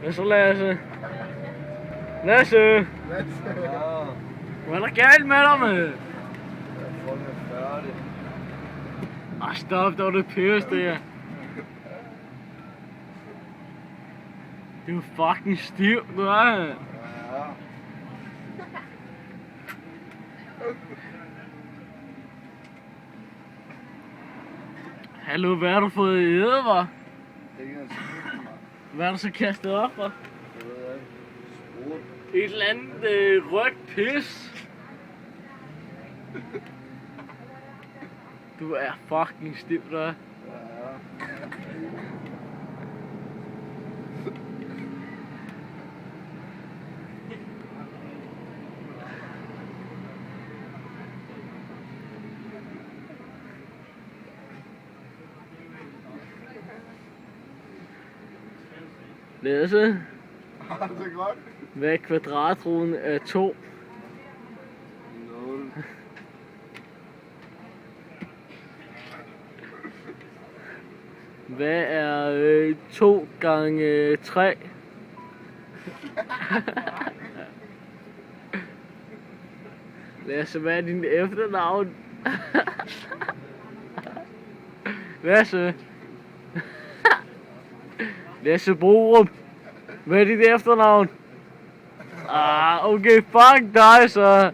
Hvad så, Lasse? Lasse! Hvad er der galt med dig, med? Jeg er fucking færdig. Ej, stop, det var det pisse, det her. Det er jo fucking stiv, du er. Ja. Hallo, hvad har du fået i æde, hva'? Ikke en skid, mand. Hvad har du så kastet op, hva'? Det ved jeg ikke. Sprut. Et eller andet rødt pis. Du er fucking stiv, du er. Ja. Lasse, Har du det godt? hvad er kvadratroden af 2? 0. Hvad er 2 gange 3? Lasse, hvad er din efternavn? Lasse. Lasse Borum. Hvad er dit efternavn? Ah, okay, fuck dig så.